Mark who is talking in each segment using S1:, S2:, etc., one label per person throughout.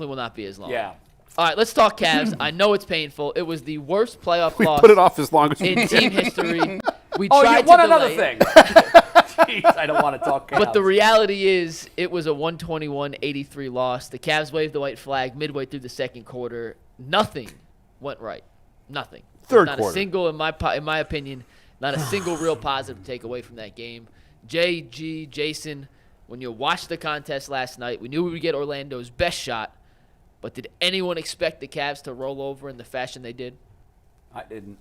S1: will not be as long.
S2: Yeah.
S1: All right, let's talk Cavs. I know it's painful. It was the worst playoff
S3: We
S1: loss
S3: put it off as long as we
S1: in team history. We
S2: Oh,
S1: tried
S2: yeah, one
S1: to
S2: another
S1: delay it.
S2: thing. Jeez, I don't want to talk Cavs.
S1: But the reality is it was a 121-83 loss. The Cavs waved the white flag midway through the second quarter. Nothing went right. Nothing.
S3: Third
S1: not
S3: quarter.
S1: A single, in my opinion, not a single real positive takeaway from that game. Jason, when you watched the contest last night, we knew we would get Orlando's best shot. But did anyone expect the Cavs to roll over in the fashion they did?
S2: I didn't.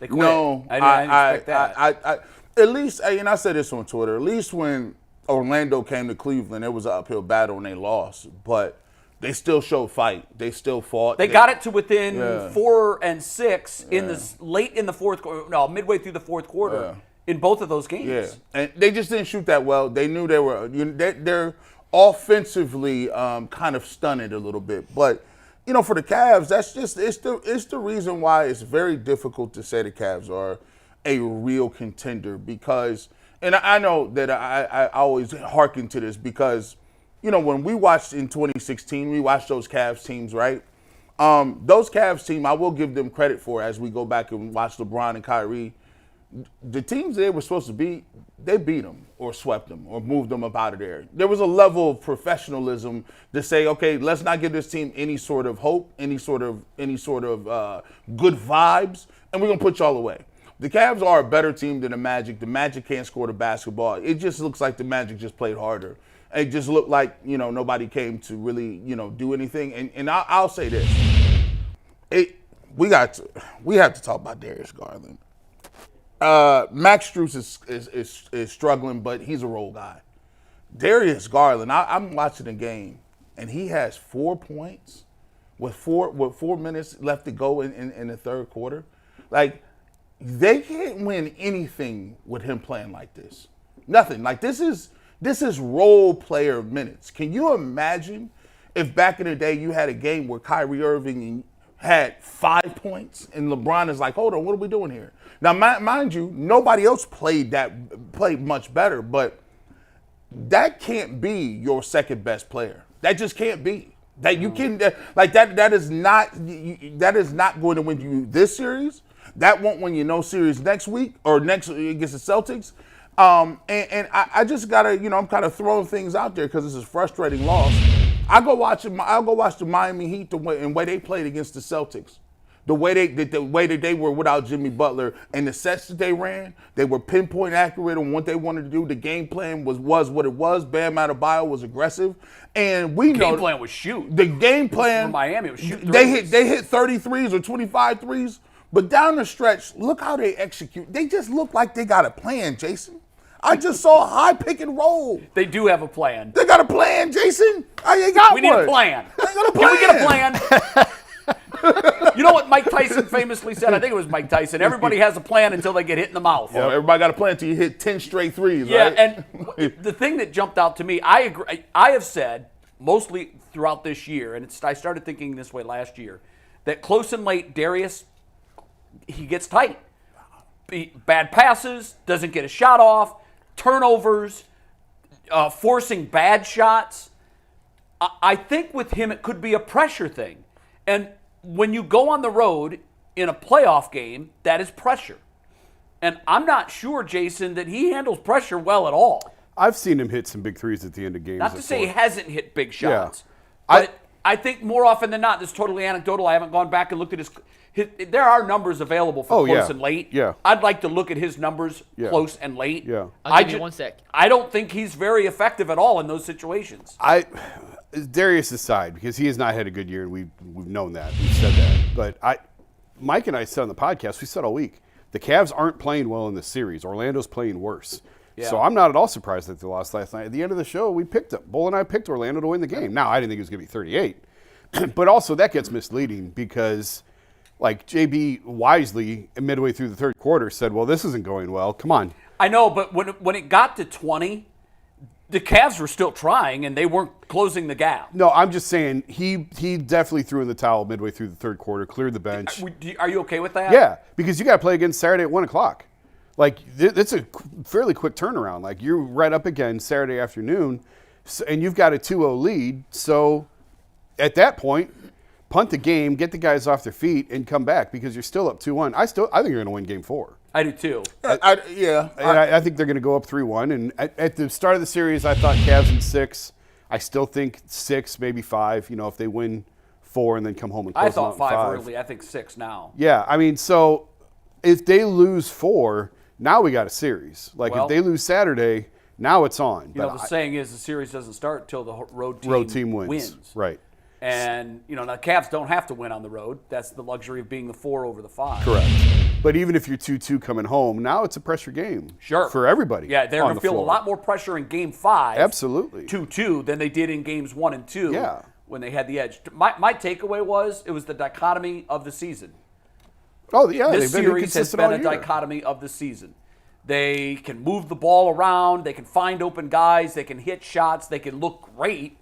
S2: They quit.
S4: No,
S2: I didn't expect that.
S4: I at least, and I said this on Twitter, at least when Orlando came to Cleveland, it was an uphill battle and they lost. But they still showed fight. They still fought.
S2: They got it to within
S4: Yeah.
S2: 4 and 6 in the late in the fourth quarter. No, midway through the fourth quarter in both of those games.
S4: Yeah, and they just didn't shoot that well. They knew they were. They're offensively kind of stunted a little bit, but for the Cavs, that's just it's the reason why it's very difficult to say the Cavs are a real contender because, and I know that I always hearken to this because, when we watched in 2016, we watched those Cavs teams, right? Those Cavs team, I will give them credit for as we go back and watch LeBron and Kyrie. The teams they were supposed to beat, they beat them or swept them or moved them up out of there. There was a level of professionalism to say, okay, let's not give this team any sort of hope, any sort of good vibes, and we're gonna put y'all away. The Cavs are a better team than the Magic. The Magic can't score the basketball. It just looks like the Magic just played harder. It just looked like nobody came to really do anything. And I'll say this: we have to talk about Darius Garland. Max Strus is struggling, but he's a role guy. Darius Garland, I'm watching the game, and he has 4 points with 4 minutes left to go in the third quarter. Like, they can't win anything with him playing like this. Nothing. Like, this is role player minutes. Can you imagine if back in the day you had a game where Kyrie Irving had 5 points and LeBron is like, hold on, what are we doing here? Now, mind you, nobody else played much better, but that can't be your second best player. That just can't be. That you can that is not going to win you this series. That won't win you no series next week or next against the Celtics. And I just gotta, I'm kind of throwing things out there because it's a frustrating loss. I'll go watch the Miami Heat and way they played against the Celtics. The way that they were without Jimmy Butler and the sets that they ran, they were pinpoint accurate on what they wanted to do. The game plan was what it was. Bam Adebayo was aggressive, and we know
S2: the game plan was shoot.
S4: The game plan
S2: for Miami was shoot.
S4: They hit 33s or 25 threes, but down the stretch, look how they execute. They just look like they got a plan, Jason. I just saw a high pick and roll.
S2: They do have a plan.
S4: They got a plan, Jason. I ain't got one.
S2: We need a plan.
S4: I got a plan.
S2: Can we get a plan? You know what Mike Tyson famously said? I think it was Mike Tyson. Everybody has a plan until they get hit in the mouth.
S4: Yeah, everybody got a plan until you hit 10 straight threes,
S2: yeah,
S4: right?
S2: And the thing that jumped out to me, I agree. I have said mostly throughout this year, and I started thinking this way last year, that close and late, Darius, he gets tight. Bad passes, doesn't get a shot off, turnovers, forcing bad shots. I think with him it could be a pressure thing. And when you go on the road in a playoff game, that is pressure. And I'm not sure, Jason, that he handles pressure well at all.
S3: I've seen him hit some big threes at the end of games.
S2: Not to say he hasn't hit big shots.
S3: Yeah.
S2: But I think more often than not, this is totally anecdotal. I haven't gone back and looked at his there are numbers available for close and late.
S3: Yeah.
S2: I'd like to look at his numbers close and late.
S3: Yeah.
S1: I'll give you 1 sec.
S2: I don't think he's very effective at all in those situations.
S3: Darius' side, because he has not had a good year, and we've known that. We've said that. But Mike and I said on the podcast, we said all week, the Cavs aren't playing well in this series. Orlando's playing worse. Yeah. So I'm not at all surprised that they lost last night. At the end of the show, we picked them. Bull and I picked Orlando to win the game. Now, I didn't think it was going to be 38. But also, that gets misleading because, like, JB wisely, midway through the third quarter, said, well, this isn't going well. Come on.
S2: I know, but when it got to 20, the Cavs were still trying, and they weren't closing the gap.
S3: No, I'm just saying he definitely threw in the towel midway through the third quarter, cleared the bench.
S2: Are you okay with that?
S3: Yeah, because you got to play again Saturday at 1 o'clock. Like, it's a fairly quick turnaround. Like, you're right up again Saturday afternoon, and you've got a 2-0 lead. So at that point, punt the game, get the guys off their feet, and come back because you're still up 2-1. I think you're going to win Game 4.
S2: I do too.
S3: I think they're going to go up 3-1. And at the start of the series, I thought Cavs in 6. I still think 6, maybe 5. If they win 4 and then come home and close
S2: I thought
S3: them out in
S2: 5 early. I think 6 now.
S3: Yeah, I mean, so if they lose 4, now we got a series. Like if they lose Saturday, now it's on.
S2: The saying is the series doesn't start until the road team
S3: wins. Right.
S2: And, now Cavs don't have to win on the road. That's the luxury of being the 4 over the 5.
S3: Correct. But even if you're 2-2 coming home, now it's a pressure game.
S2: Sure.
S3: For everybody.
S2: Yeah, they're going to feel a lot more pressure in Game 5.
S3: Absolutely.
S2: 2-2 than they did in Games 1 and 2 when they had the edge. My takeaway was it was the dichotomy of the season.
S3: Oh, yeah.
S2: This series has been a dichotomy of the season. They can move the ball around. They can find open guys. They can hit shots. They can look great.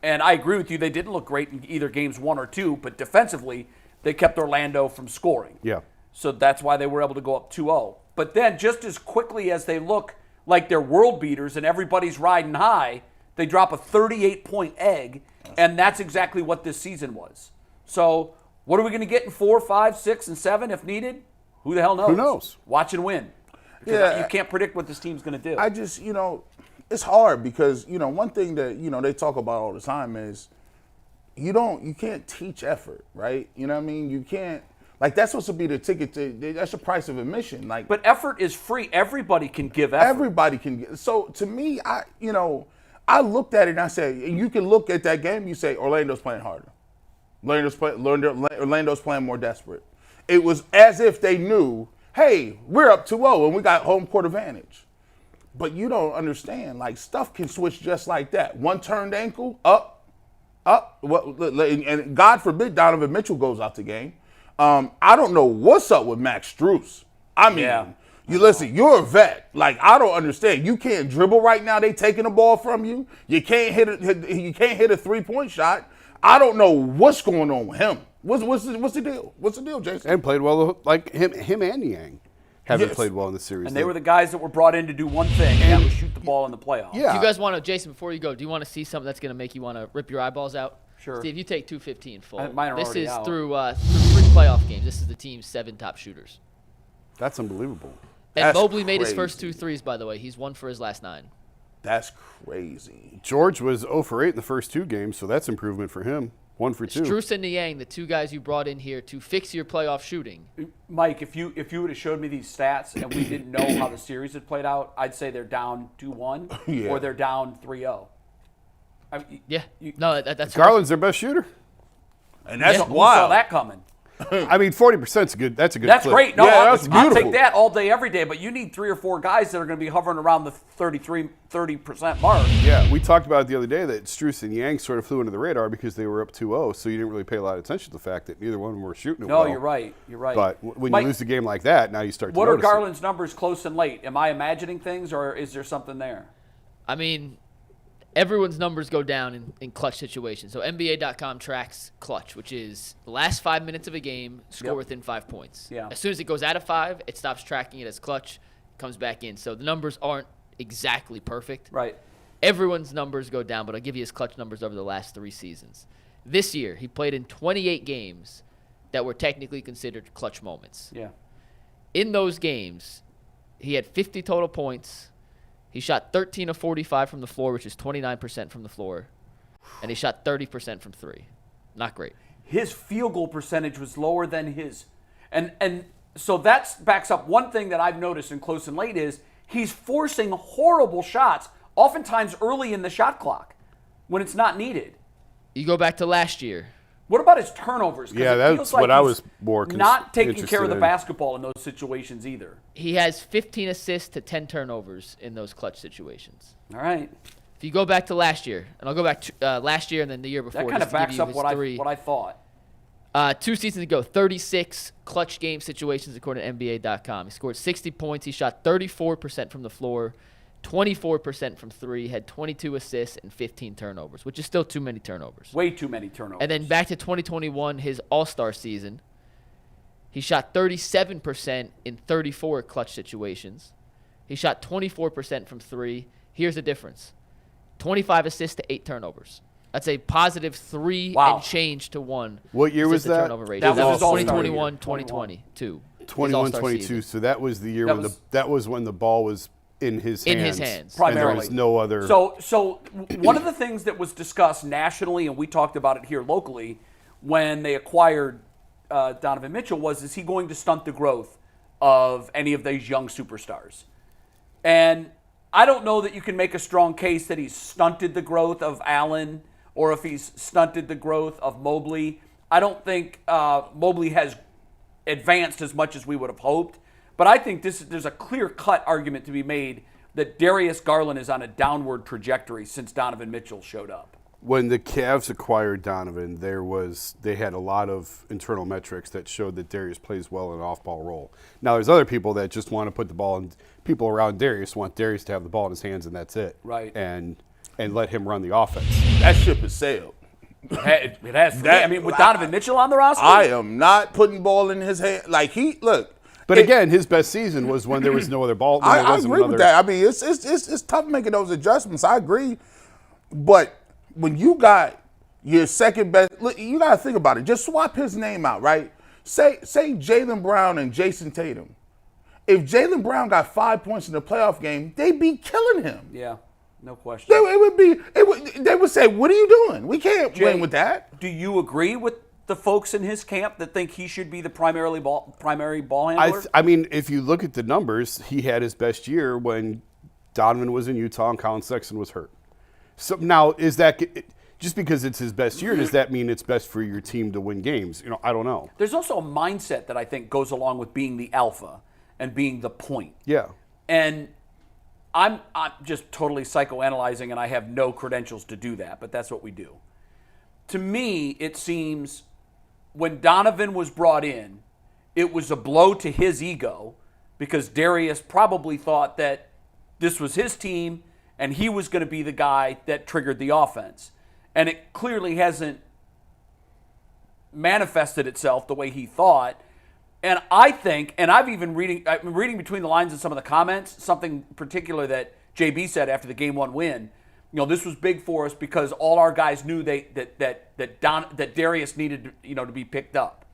S2: And I agree with you. They didn't look great in either Games 1 or 2, but defensively, they kept Orlando from scoring.
S3: Yeah.
S2: So that's why they were able to go up 2-0. But then just as quickly as they look like they're world beaters and everybody's riding high, they drop a 38-point egg, and that's exactly what this season was. So what are we going to get in 4, 5, 6, and 7 if needed? Who the hell knows?
S3: Who knows?
S2: Watch and win. Because you can't predict what this team's going to do.
S4: I just, it's hard because, one thing that, they talk about all the time is you can't teach effort, right? You know what I mean? You can't. Like, that's supposed to be the ticket that's the price of admission. Like,
S2: but effort is free. Everybody can give effort.
S4: Everybody can give. So, to me, I looked at it and I said, and you can look at that game, you say, Orlando's playing harder. Orlando's playing more desperate. It was as if they knew, hey, we're up 2-0 and we got home court advantage. But you don't understand. Like, stuff can switch just like that. One turned ankle, up. And God forbid Donovan Mitchell goes out the game. I don't know what's up with Max Strus. I mean, you listen, you're a vet. Like, I don't understand. You can't dribble right now. They taking the ball from you. You can't hit a 3-point shot. I don't know what's going on with him. What's the deal? What's the deal, Jason?
S3: And played well, like him and Yang haven't played well in the series.
S2: And they were the guys that were brought in to do one thing, and that was shoot the ball in the playoffs.
S3: Yeah.
S1: Do you guys want to, Jason, before you go, do you want to see something that's going to make you want to rip your eyeballs out?
S2: Sure.
S1: Steve, you take 215 full.
S2: Mine are
S1: this
S2: already
S1: is
S2: out.
S1: through 3 playoff games. This is the team's 7 top shooters.
S3: That's unbelievable.
S1: And
S4: That's
S1: Mobley made his
S4: crazy.
S1: first 2 threes, by the way. He's 1 for his last 9.
S4: That's crazy.
S3: George was 0 for 8 in the first 2 games, so that's improvement for him. 1 for 2.
S1: Strus and Niang, the 2 guys you brought in here to fix your playoff shooting.
S2: Mike, if you would have showed me these stats and we didn't know how the series had played out, I'd say they're down 2-1 or they're down 3-0.
S1: That's
S3: Garland's their best shooter.
S4: And that's
S2: Who saw
S4: wild.
S2: that coming?
S3: I mean, 40% is good. That's a good.
S2: That's
S3: clip.
S2: great. No,
S3: that's
S2: I'll
S3: beautiful.
S2: take that all day, every day. But you need 3 or 4 guys that are going to be hovering around the 30% mark.
S3: Yeah, we talked about it the other day that Strus and Yang sort of flew under the radar because they were up 2-0, so you didn't really pay a lot of attention to the fact that neither one of them were shooting it
S2: No,
S3: well.
S2: you're right. You're right.
S3: But when
S2: Mike,
S3: you lose the game like that, now you start to
S2: what are
S3: notice it.
S2: Garland's numbers close and late? Am I imagining things, or is there something there?
S1: I mean, everyone's numbers go down in clutch situations. So NBA.com tracks clutch, which is the last 5 minutes of a game, score within 5 points.
S2: Yeah.
S1: As soon as it goes out of 5, it stops tracking it as clutch, comes back in. So the numbers aren't exactly perfect.
S2: Right.
S1: Everyone's numbers go down, but I'll give you his clutch numbers over the last 3 seasons. This year, he played in 28 games that were technically considered clutch moments.
S2: Yeah.
S1: In those games, he had 50 total points. He shot 13 of 45 from the floor, which is 29% from the floor. And he shot 30% from 3. Not great.
S2: His field goal percentage was lower than his. And so that backs up one thing that I've noticed in close and late is he's forcing horrible shots, oftentimes early in the shot clock when it's not needed.
S1: You go back to last year.
S2: What about his turnovers? 'Cause
S3: Yeah,
S2: it
S3: that's
S2: feels like
S3: what I
S2: he's
S3: was more
S2: not taking
S3: interested
S2: care of the
S3: in.
S2: basketball in those situations either.
S1: He has 15 assists to 10 turnovers in those clutch situations.
S2: All right.
S1: If you go back to last year, and I'll go back to last year and then the year before.
S2: That kind of
S1: just to give
S2: backs
S1: you
S2: up
S1: his
S2: what
S1: three.
S2: I thought.
S1: 2 seasons ago, 36 clutch game situations according to NBA.com. He scored 60 points. He shot 34% from the floor, 24% from 3, had 22 assists and 15 turnovers, which is still too many turnovers.
S2: Way too many turnovers.
S1: And then back to 2021, his All-Star season, he shot 37% in 34 clutch situations. He shot 24% from 3. Here's the difference. 25 assists to 8 turnovers. That's a positive 3
S2: Wow.
S1: and change to 1.
S3: What year was
S1: assisted
S3: that?
S1: turnover ratio.
S2: That was his all-star
S1: 2021,
S2: year.
S1: 2022.
S3: 21, 22. So that was the year that was when the ball was in his hands.
S1: In his hands.
S3: And there
S2: Primarily.
S3: was no other.
S2: So one of the things that was discussed nationally, and we talked about it here locally, when they acquired Donovan Mitchell, is he going to stunt the growth of any of these young superstars? And I don't know that you can make a strong case that he's stunted the growth of Allen or if he's stunted the growth of Mobley. I don't think Mobley has advanced as much as we would have hoped. But I think there's a clear-cut argument to be made that Darius Garland is on a downward trajectory since Donovan Mitchell showed up.
S3: When the Cavs acquired Donovan, they had a lot of internal metrics that showed that Darius plays well in an off-ball role. Now, there's other people that just want to put the ball in. People around Darius want Darius to have the ball in his hands, and that's it.
S2: Right.
S3: And let him run the offense.
S4: That ship has sailed.
S2: It has. With Donovan Mitchell on the roster,
S4: I am not putting ball in his hand.
S3: But again, his best season was when there was no other ball.
S4: I agree with that. I mean, it's tough making those adjustments. I agree, but when you got your second best, look, you got to think about it. Just swap his name out, right? Say Jaylen Brown and Jason Tatum. If Jaylen Brown got 5 points in the playoff game, they'd be killing him.
S2: Yeah, no question.
S4: They would say, "What are you doing? We can't win with that."
S2: Do you agree with the folks in his camp that think he should be the primary ball handler?
S3: I mean, if you look at the numbers, he had his best year when Donovan was in Utah and Colin Sexton was hurt. So now, is that just because it's his best year? Does that mean it's best for your team to win games? I don't know.
S2: There's also a mindset that I think goes along with being the alpha and being the point.
S3: Yeah.
S2: And I'm just totally psychoanalyzing, and I have no credentials to do that, but that's what we do. To me, it seems when Donovan was brought in, it was a blow to his ego because Darius probably thought that this was his team and he was going to be the guy that triggered the offense. And it clearly hasn't manifested itself the way he thought. And I think, and I've been reading between the lines in some of the comments, something particular that JB said after the Game 1 win. This was big for us because all our guys knew that Darius needed to be picked up.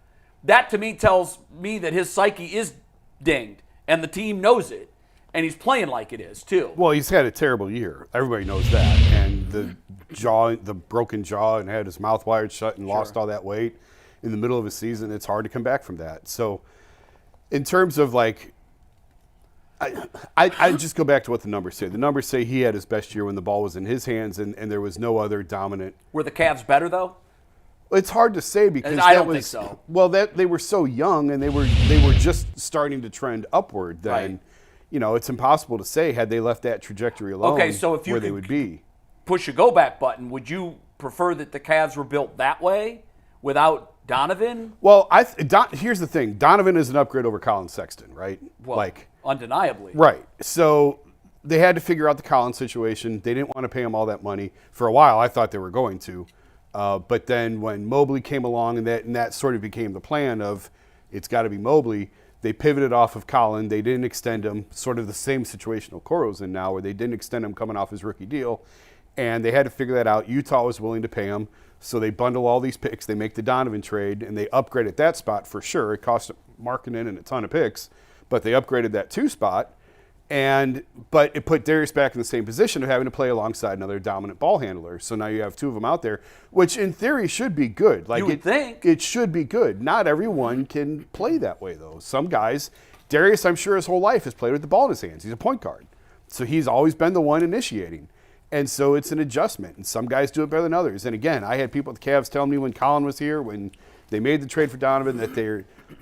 S2: That to me tells me that his psyche is dinged, and the team knows it, and he's playing like it is too.
S3: Well, he's had a terrible year. Everybody knows that, and the broken jaw, and had his mouth wired shut, and lost all that weight in the middle of a season. It's hard to come back from that. So, in terms of I just go back to what the numbers say. The numbers say he had his best year when the ball was in his hands and there was no other dominant.
S2: Were the Cavs better, though?
S3: It's hard to say because
S2: I don't think so.
S3: Well, they were so young and they were just starting to trend upward. Then,
S2: Right.
S3: It's impossible to say had they left that trajectory alone.
S2: Okay, so if you
S3: where they would be.
S2: Push a go back button, would you prefer that the Cavs were built that way without Donovan?
S3: Well, here's the thing: Donovan is an upgrade over Colin Sexton, right?
S2: Well, undeniably.
S3: Right. So they had to figure out the Collins situation. They didn't want to pay him all that money. For a while, I thought they were going to. But then when Mobley came along and that sort of became the plan of it's got to be Mobley, they pivoted off of Collin. They didn't extend him, sort of the same situation Okoro's in now where they didn't extend him coming off his rookie deal. And they had to figure that out. Utah was willing to pay him. So they bundle all these picks. They make the Donovan trade, and they upgrade at that spot for sure. It cost Markkanen and a ton of picks. But they upgraded that 2 spot, but it put Darius back in the same position of having to play alongside another dominant ball handler. So now you have 2 of them out there, which in theory should be good.
S2: You would think.
S3: It should be good. Not everyone can play that way, though. Some guys, Darius, I'm sure his whole life has played with the ball in his hands. He's a point guard. So he's always been the one initiating. And so it's an adjustment. And some guys do it better than others. And again, I had people at the Cavs telling me when Colin was here, when they made the trade for Donovan, that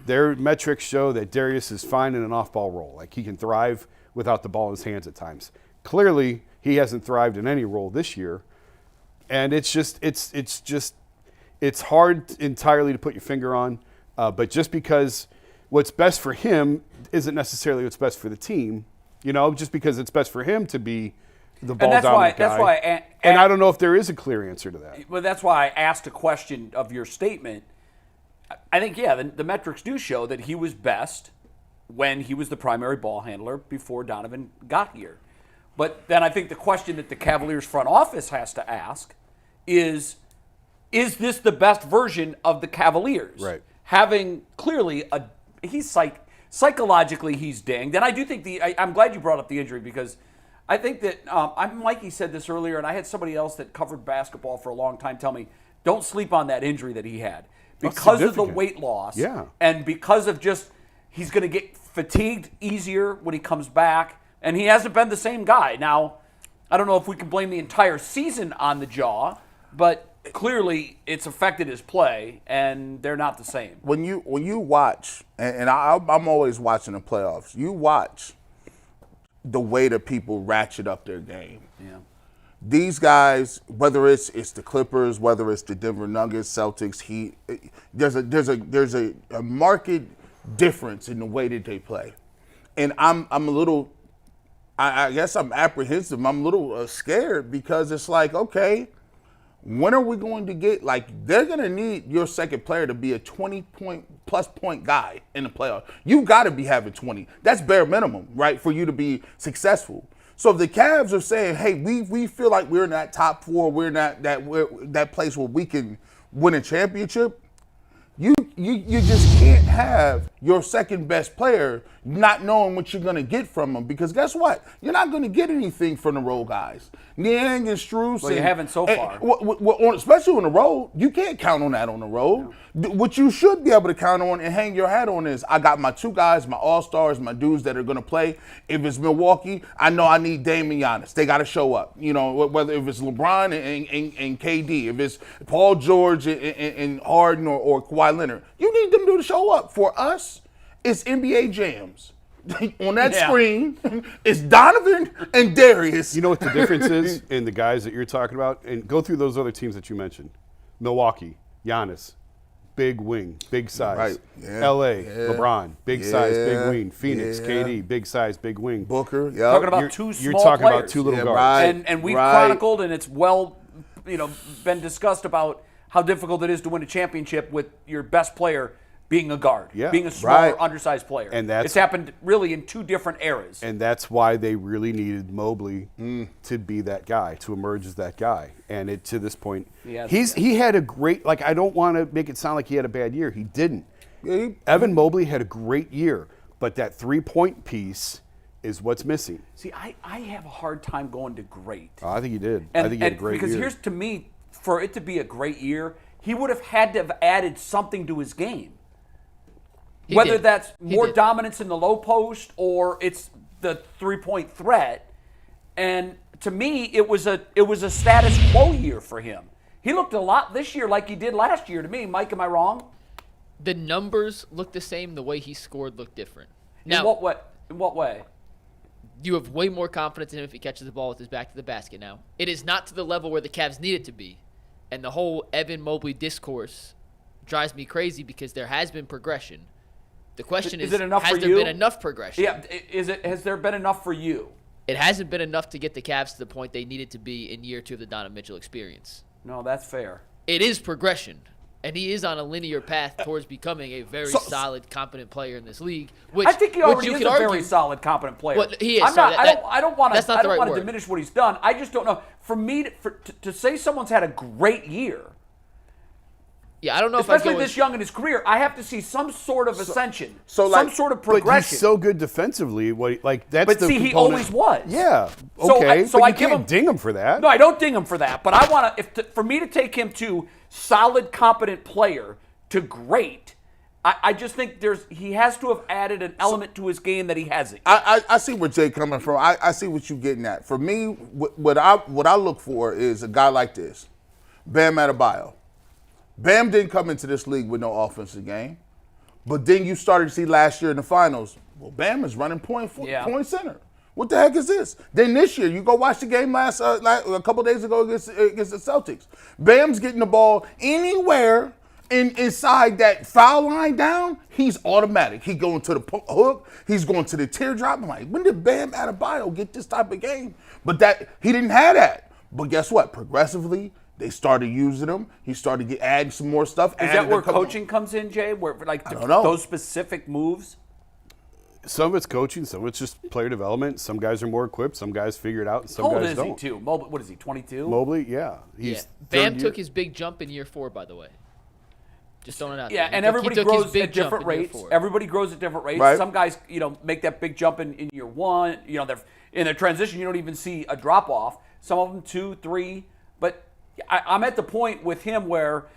S3: their metrics show that Darius is fine in an off-ball role. Like he can thrive without the ball in his hands at times. Clearly, he hasn't thrived in any role this year. And it's hard entirely to put your finger on. But just because what's best for him isn't necessarily what's best for the team, just because it's best for him to be the ball dominant guy.
S2: That's why.
S3: And I don't know if there is a clear answer to that.
S2: Well, that's why I asked a question of your statement. I think, the metrics do show that he was best when he was the primary ball handler before Donovan got here. But then I think the question that the Cavaliers front office has to ask is this the best version of the Cavaliers?
S3: Right.
S2: Having clearly psychologically he's dinged, and I do think I'm glad you brought up the injury because I think that Mikey said this earlier, and I had somebody else that covered basketball for a long time tell me don't sleep on that injury that he had because of the weight loss, and because of just he's going to get fatigued easier when he comes back, and he hasn't been the same guy. Now, I don't know if we can blame the entire season on the jaw, but clearly it's affected his play, and they're not the same.
S4: When you watch, and I'm always watching the playoffs, you watch the way that people ratchet up their game.
S2: Yeah.
S4: These guys, whether it's the Clippers, whether it's the Denver Nuggets, Celtics, Heat, there's a marked difference in the way that they play, and I'm a little, I guess I'm apprehensive. I'm a little scared because it's like, okay, when are we going to get, like, they're going to need your second player to be a 20-plus point guy in the playoffs. You got to be having 20. That's bare minimum, right, for you to be successful. So if the Cavs are saying, hey, we feel like we're in that top four, we're in that place where we can win a championship, you just can't have your second best player not knowing what you're going to get from them, because guess what? You're not going to get anything from the road guys. Niang and Strus.
S2: Well, you haven't so far.
S4: Especially on the road, you can't count on that on the road. No. What you should be able to count on and hang your hat on is, I got my two guys, my all-stars, my dudes that are going to play. If it's Milwaukee, I know I need Dame and Giannis. They got to show up. You know, whether if it's LeBron and KD, if it's Paul George and Harden or Kawhi Leonard, you need them to show up. For us, it's NBA jams. On that screen, it's Donovan and Darius.
S3: You know what the difference is in the guys that you're talking about? And go through those other teams that you mentioned. Milwaukee, Giannis, big wing, big size.
S4: Right. Yeah.
S3: LA, LeBron, big size, big wing. Phoenix, KD, big size, big wing.
S4: Booker,
S2: talking about two small
S3: You're talking
S2: players.
S3: about two little guards.
S4: Right.
S2: And we've chronicled, and it's been discussed about how difficult it is to win a championship with your best player being a guard, being a smaller, undersized player.
S3: And
S2: it's happened really in two different eras.
S3: And that's why they really needed Mobley to be that guy, to emerge as that guy. And to this point, he had a great, like, I don't want to make it sound like he had a bad year. He didn't. Evan Mobley had a great year, but that three-point piece is what's missing.
S2: See, I have a hard time going to great.
S3: Oh, I think he did. I think he had a great year.
S2: Because here's, to me, for it to be a great year, he would have had to have added something to his game. Whether that's more dominance in the low post or it's the three-point threat. And to me, it was a status quo year for him. He looked a lot this year like he did last year to me. Mike, am I wrong?
S1: The numbers look the same. The way he scored looked different. Now,
S2: In what way?
S1: You have way more confidence in him if he catches the ball with his back to the basket now. It is not to the level where the Cavs need it to be. And the whole Evan Mobley discourse drives me crazy because there has been progression. The question is,
S2: it enough
S1: has
S2: for
S1: there
S2: you?
S1: been enough progression?
S2: Yeah, has there been enough for you?
S1: It hasn't been enough to get the Cavs to the point they needed to be in year 2 of the Donovan Mitchell experience.
S2: No, that's fair.
S1: It is progression, and he is on a linear path towards becoming a very solid, competent player in this league. Which,
S2: I think he already is a
S1: argue,
S2: very solid, competent player.
S1: Well, he is.
S2: I don't want to
S1: word.
S2: diminish what he's done. I just don't know. For me, to say someone's had a great year,
S1: yeah, I don't know.
S2: Especially
S1: if
S2: this young in his career, I have to see some sort of ascension,
S4: some
S2: sort of progression.
S3: But he's so good defensively.
S2: He always was.
S3: Yeah. Okay.
S2: So
S3: but
S2: I
S3: you can't ding him for that.
S2: No, I don't ding him for that. But I want for me to take him to solid, competent player to great. I just think he has to have added an element to his game that he hasn't.
S4: I see where Jay coming from. I see what you're getting at. For me, what I look for is a guy like this, Bam Adebayo. Bam didn't come into this league with no offensive game, but then you started to see last year in the finals, well, Bam is running point center. What the heck is this? Then this year, you go watch the game a couple days ago against the Celtics. Bam's getting the ball anywhere inside that foul line down, he's automatic. He going to the hook, he's going to the teardrop. I'm like, when did Bam Adebayo get this type of game? But he didn't have that. But guess what? Progressively, they started using him. He started adding some more stuff.
S2: Is that where coaching comes in, Jay? Where
S4: I don't know.
S2: Those specific moves?
S3: some of it's coaching, some of it's just player development. Some guys are more equipped, some guys figure it out, and some
S2: How old
S3: guys
S2: is
S3: don't.
S2: he, too? Mobley, what is he, 22?
S3: Mobley, yeah. He's
S1: Bam
S3: third
S1: took
S3: year.
S1: his big jump in year 4, by the way. Just throwing it out
S2: Yeah,
S1: there.
S2: and
S1: He
S2: everybody
S1: took his
S2: grows
S1: big
S2: at
S1: jump
S2: different
S1: in year
S2: rates.
S1: 4.
S2: Everybody grows at different rates.
S4: Right.
S2: Some guys, make that big jump in year 1. They're in their transition, you don't even see a drop off. Some of them 2, 3. But I'm at the point with him where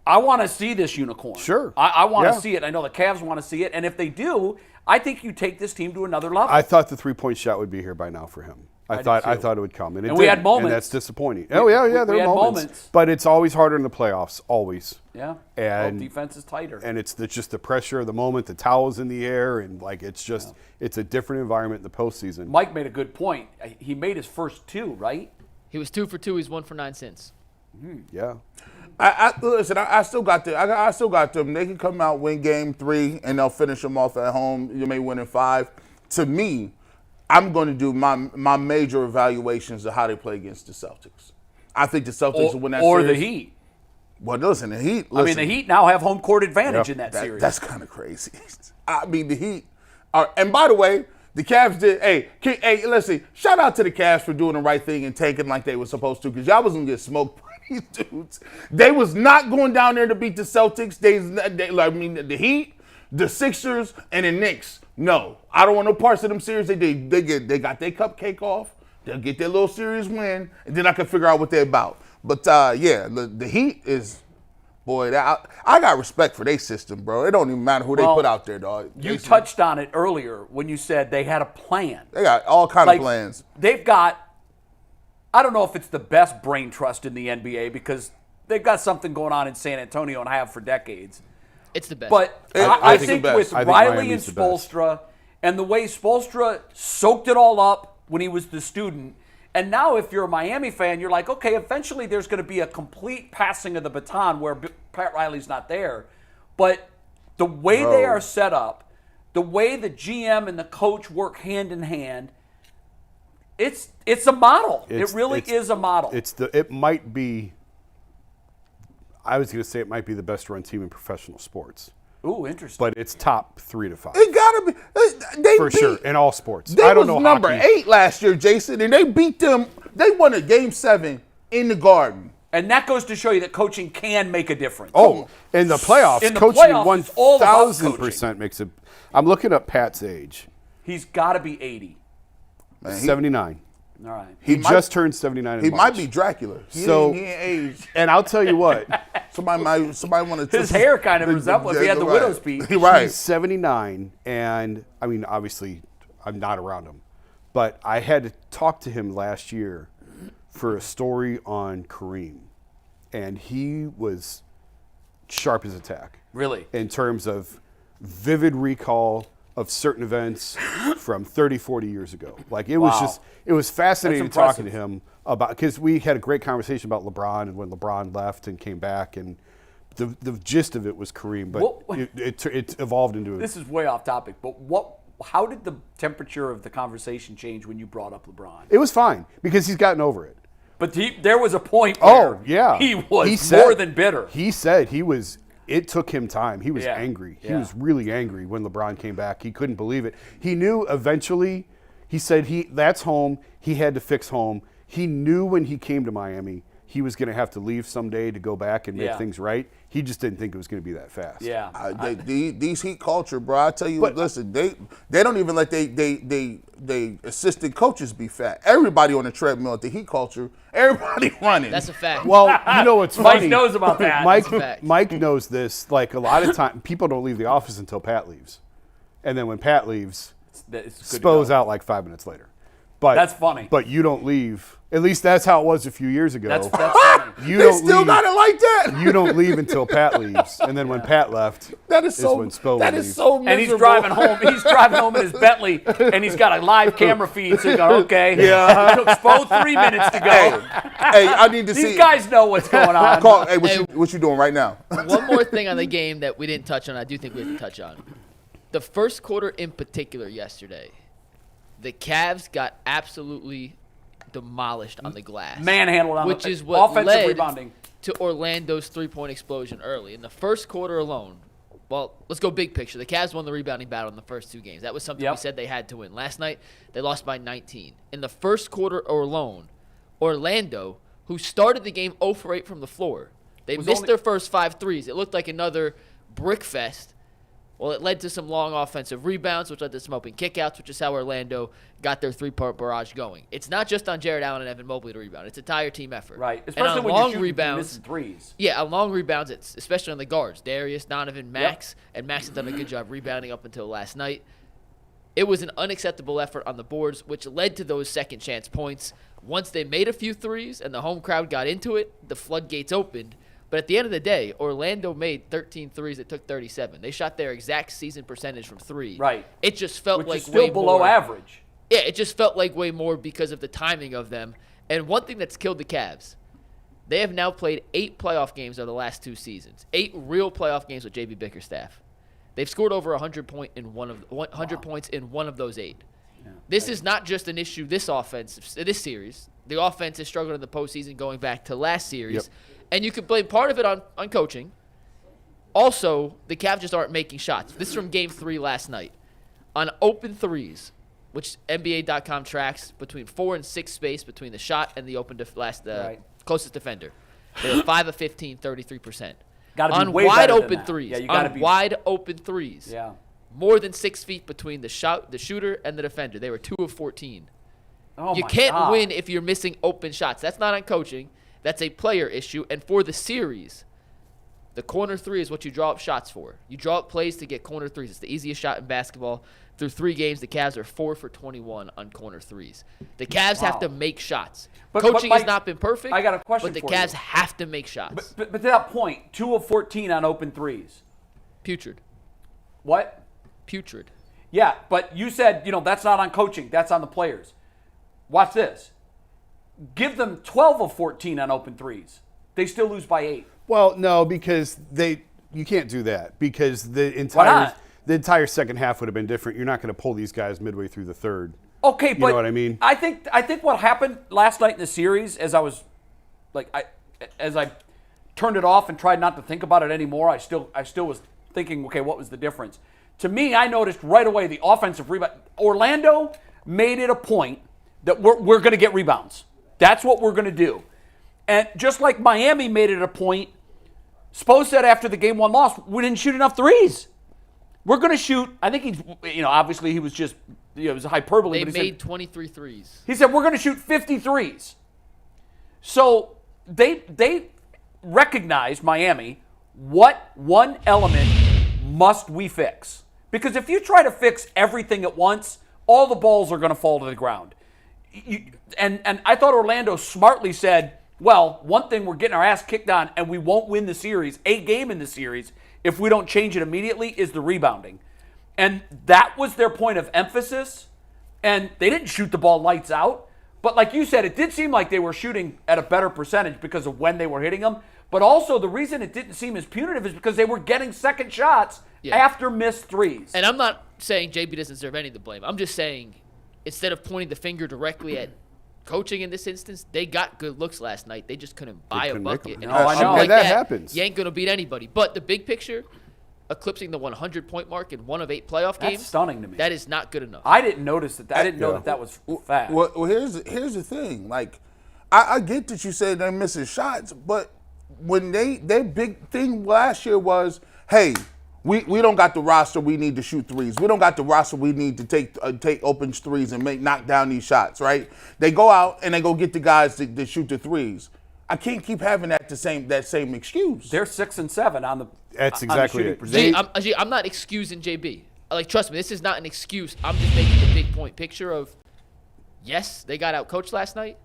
S2: I want to see this unicorn.
S3: Sure.
S2: I want to
S3: Yeah.
S2: see it. I know the Cavs want to see it. And if they do, I think you take this team to another level.
S3: I thought the 3-point shot would be here by now for him. I
S2: did
S3: thought
S2: too.
S3: it would come, and it
S2: And we had
S3: didn't,
S2: moments.
S3: and that's disappointing. Oh yeah, there
S2: we
S3: are
S2: had
S3: moments.
S2: moments.
S3: But it's always harder in the playoffs, always.
S2: Yeah.
S3: And
S2: defense is tighter.
S3: And it's just the pressure of the moment, the towels in the air, and it's a different environment in the postseason.
S2: Mike made a good point. He made his first 2, right?
S1: He was 2 for 2. He's 1 for 9 since.
S3: Yeah.
S4: Listen. I still got them. I still got them. They can come out, win game 3, and they'll finish them off at home. You may win in 5. To me, I'm going to do my major evaluations of how they play against the Celtics. I think the Celtics will win that
S2: or
S4: series.
S2: the Heat.
S4: Well, listen, the Heat.
S2: I mean, the Heat now have home court advantage in that series.
S4: That's kind of crazy. I mean, the Heat are. And by the way, the Cavs did. Hey, listen. Shout out to the Cavs for doing the right thing and tanking like they were supposed to, because y'all was gonna get smoked by these dudes. They was not going down there to beat the Celtics. The Heat, the Sixers, and the Knicks. No, I don't want no parts of them series. They got their cupcake off. They'll get their little series win, and then I can figure out what they're about. But the Heat is. Boy, I got respect for their system, bro. It don't even matter who they put out there, dog.
S2: You touched on it earlier when you said they had a plan.
S4: They got all kind of plans.
S2: They've got, I don't know if it's the best brain trust in the NBA, because they've got something going on in San Antonio and have for decades.
S1: It's the best.
S2: But
S4: I
S2: I
S4: think
S2: think
S4: the best.
S2: with
S3: I think
S2: Riley and
S3: Miami's the best.
S2: Spoelstra, and the way Spoelstra soaked it all up when he was the student, and now if you're a Miami fan, you're like, okay, eventually there's going to be a complete passing of the baton where Pat Riley's not there. But the way they are set up, the way the GM and the coach work hand in hand, it's a model. It really is a model.
S3: It might be. I was going to say it might be the best run team in professional sports,
S2: Ooh, interesting.
S3: but it's top 3 to 5
S4: It gotta be. They
S3: for
S4: beat,
S3: sure in all sports.
S4: They
S3: I don't
S4: was
S3: know
S4: number
S3: hockey.
S4: 8 last year, Jason, and they beat them. They won a game 7 in the Garden.
S2: And that goes to show you that coaching can make a difference.
S3: Oh, in the playoffs,
S2: In the
S3: coaching
S2: playoffs, it's all about
S3: 1,000% makes it. I'm looking up Pat's age.
S2: He's got to be 80.
S4: Man,
S3: 79.
S2: All right.
S3: He
S4: might-
S3: just turned 79 in
S4: He
S3: March.
S4: might be Dracula.
S3: So-
S4: he ain't aged.
S3: And I'll tell you what,
S4: Somebody want to.
S2: His hair kind of resembles if he had the widow's peak.
S4: Right.
S3: he's 79, and I mean, obviously, I'm not around him, but I had to talk to him last year for a story on Kareem, and he was sharp as a tack.
S2: Really?
S3: In terms of vivid recall of certain events from 30, 40 years ago. Like it was
S2: Wow.
S3: just, it was fascinating
S2: That's
S3: talking to
S2: impressive.
S3: him about, because we had a great conversation about LeBron and when LeBron left and came back, and the gist of it was Kareem, but it evolved into
S2: This is way off topic, but how did the temperature of the conversation change when you brought up LeBron?
S3: It was fine because he's gotten over it.
S2: But there was a point where
S3: Oh, yeah.
S2: he was
S3: He said-
S2: more than bitter.
S3: He said it took him time. He was
S2: Yeah,
S3: angry. He
S2: yeah.
S3: was really angry when LeBron came back. He couldn't believe it. He knew eventually, he said that's home. He had to fix home. He knew when he came to Miami, he was going to have to leave someday to go back and make
S2: Yeah.
S3: things right. He just didn't think it was going to be that fast.
S2: Yeah.
S4: These Heat culture, bro. I tell you,
S3: But-
S4: listen, they don't even let they assistant coaches be fat. Everybody on the treadmill at the Heat culture, everybody running.
S1: That's a fact.
S3: Well, you know what's
S2: Mike
S3: funny?
S2: knows about that.
S3: Mike,
S1: That's a fact.
S3: Mike knows this. Like a lot of time, people don't leave the office until Pat leaves, and then when Pat leaves,
S2: It's good to
S3: Spo's
S2: go.
S3: out like 5 minutes later. But
S2: That's funny.
S3: But you don't leave. At least that's how it was a few years ago.
S2: That's funny.
S3: You
S4: they
S3: don't
S4: still
S3: leave.
S4: got it like that.
S3: You don't leave until Pat leaves, and then when Pat left,
S4: That is so.
S3: when Spo
S4: That
S3: would
S4: is
S3: leave.
S4: so miserable.
S2: And he's driving home. He's driving home in his Bentley, and he's got a live camera feed. So he's going, okay.
S3: Yeah.
S2: It took Spo 3 minutes to go.
S4: Hey, I need to see.
S2: These guys know what's going on.
S4: Hey, what you doing right now?
S1: One more thing on the game that we didn't touch on, I do think we have to touch on. The first quarter in particular yesterday, the Cavs got absolutely demolished on the glass.
S2: Manhandled on
S1: which
S2: the
S1: is what
S2: offensive
S1: led
S2: rebounding.
S1: to Orlando's three-point explosion early. In the first quarter alone, Well, let's go big picture. The Cavs won the rebounding battle in the first 2 games. That was something we said they had to win. Last night, they lost by 19. In the first quarter alone, Orlando, who started the game 0 for 8 from the floor, they missed their first 5 threes. It looked like another brick fest. Well, it led to some long offensive rebounds, which led to some open kickouts, which is how Orlando got their 3-point barrage going. It's not just on Jared Allen and Evan Mobley to rebound. It's a entire team effort.
S2: Right.
S1: And
S2: Especially
S1: on
S2: when
S1: long
S2: you're
S1: rebounds,
S2: missing threes.
S1: Yeah, on long rebounds, it's especially on the guards. Darius, Donovan, Max. And Max has done a good job rebounding up until last night. It was an unacceptable effort on the boards, which led to those second chance points. Once they made a few threes and the home crowd got into it, the floodgates opened. But at the end of the day, Orlando made 13 threes. It took 37. They shot their exact season percentage from 3.
S2: Right.
S1: It just felt
S2: Which
S1: like
S2: is still
S1: way
S2: below
S1: more.
S2: average.
S1: Yeah, it just felt like way more because of the timing of them. And one thing that's killed the Cavs, they have now played 8 playoff games over the last 2 seasons. 8 real playoff games with J.B. Bickerstaff. They've scored over 100 points in one of those 8. Yeah. This is not just an issue this series. The offense is struggling in the postseason going back to last series.
S3: Yep.
S1: And you could blame part of it on coaching. Also, the Cavs just aren't making shots. This is from Game 3 last night. On open threes, which NBA.com tracks between 4 and 6 space between the shot and the open closest defender. They were 5 of 15, 33%.
S2: On
S1: wide open threes.
S2: Yeah, you gotta be
S1: wide open threes.
S2: Yeah.
S1: More than 6 feet between the shooter and the defender. They were 2 of 14.
S2: Oh
S1: you
S2: my
S1: can't
S2: God.
S1: win if you're missing open shots. That's not on coaching. That's a player issue. And for the series, the corner 3 is what you draw up shots for. You draw up plays to get corner 3s. It's the easiest shot in basketball. Through 3 games, the Cavs are 4 for 21 on corner 3s. The Cavs have to make shots. Coaching has not been perfect.
S2: I got a question
S1: But the
S2: for you.
S1: Cavs have to make shots.
S2: But to that point, 2 of 14 on open threes.
S1: Putrid.
S2: What?
S1: Putrid.
S2: Yeah, but you said, that's not on coaching. That's on the players. Watch this. Give them 12 of 14 on open threes. They still lose by 8.
S3: Well, no, because you can't do that because the
S2: Why not?
S3: entire second half would have been different. You're not going to pull these guys midway through the third.
S2: Okay, but
S3: you know what I mean?
S2: I think what happened last night in the series, as I turned it off and tried not to think about it anymore, I still was thinking, okay, what was the difference? To me, I noticed right away the offensive rebound. Orlando made it a point that we're going to get rebounds. That's what we're going to do. And just like Miami made it a point, Spo said after the game 1 loss, we didn't shoot enough threes. We're going to shoot. I think he's, obviously he was just, it was hyperbole.
S1: They
S2: but
S1: made 23 threes.
S2: He said, we're going to shoot 50 threes. So they recognized, Miami, what one element must we fix? Because if you try to fix everything at once, all the balls are going to fall to the ground. And I thought Orlando smartly said, well, one thing we're getting our ass kicked on and we won't win the series, a game in the series, if we don't change it immediately, is the rebounding. And that was their point of emphasis. And they didn't shoot the ball lights out. But like you said, it did seem like they were shooting at a better percentage because of when they were hitting them. But also the reason it didn't seem as punitive is because they were getting second shots after missed threes.
S1: And I'm not saying JB doesn't deserve any of the blame. I'm just saying instead of pointing the finger directly at coaching in this instance, they got good looks last night. They just couldn't buy a bucket. And
S2: I know.
S1: like
S3: that happens.
S1: You ain't going to beat anybody. But the big picture, eclipsing the 100-point mark in 1 of 8 playoff games,
S2: That's stunning to me.
S1: that is not good enough.
S2: I didn't notice that. I didn't know that was fast.
S4: Well, here's the thing. Like, I get that you say they're missing shots, but when their big thing last year was, hey, we don't got the roster we need to shoot threes. We don't got the roster we need to take open threes and knock down these shots, right? They go out and they go get the guys to shoot the threes. I can't keep having that same excuse.
S2: They're 6 and 7 on the.
S3: That's
S2: on the
S3: exactly
S2: shooting
S3: it.
S2: percentage.
S1: I'm not excusing JB. Like, trust me, this is not an excuse. I'm just making the big point picture of, yes, they got out coached last night,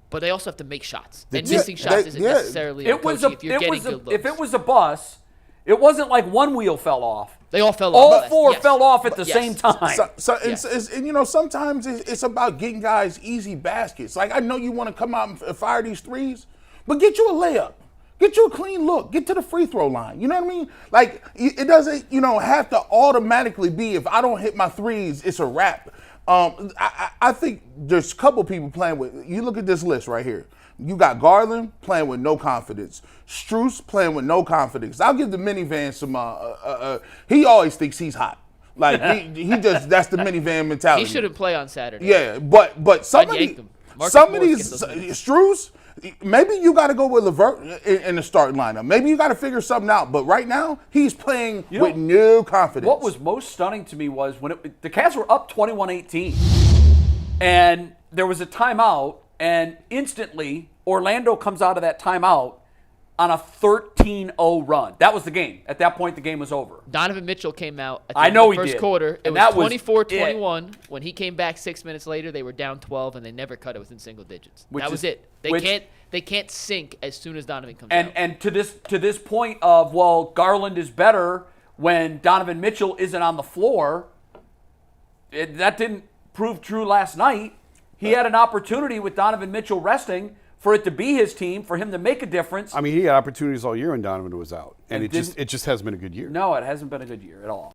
S1: but they also have to make shots. And missing shots isn't necessarily
S2: It was
S1: coaching if you're getting good looks.
S2: If it was a bus, it wasn't like one wheel fell off.
S1: They all fell
S2: All
S1: off.
S2: four
S1: Yes.
S2: fell off at the
S1: Yes.
S2: same time.
S4: And sometimes it's about getting guys easy baskets. Like, I know you want to come out and fire these threes, but get you a layup. Get you a clean look. Get to the free throw line. You know what I mean? Like, it doesn't, have to automatically be, if I don't hit my threes, it's a wrap. I think there's a couple people playing with, you look at this list right here. You got Garland playing with no confidence. Strus playing with no confidence. I'll give the minivan some. He always thinks he's hot. Like he just that's the minivan mentality.
S1: He shouldn't play on Saturday.
S4: Yeah, but somebody, Strus. Maybe you got to go with LeVert in the starting lineup. Maybe you got to figure something out. But right now, he's playing with no confidence.
S2: What was most stunning to me was when the Cavs were up 21-18, and there was a timeout, and instantly Orlando comes out of that timeout on a 13-0 run. That was the game. At that point, the game was over.
S1: Donovan Mitchell came out at the
S2: I
S1: end
S2: know
S1: of the
S2: he
S1: first
S2: did.
S1: quarter. It
S2: And
S1: was
S2: that was
S1: 24-21. When he came back 6 minutes later, they were down 12, and they never cut it within single digits. That was it. They can't sink as soon as Donovan comes out.
S2: And to this point of, well, Garland is better when Donovan Mitchell isn't on the floor, that didn't prove true last night. He had an opportunity with Donovan Mitchell resting for it to be his team, for him to make a difference.
S3: I mean, he had opportunities all year when Donovan was out, and it just hasn't been a good year.
S2: No, it hasn't been a good year at all.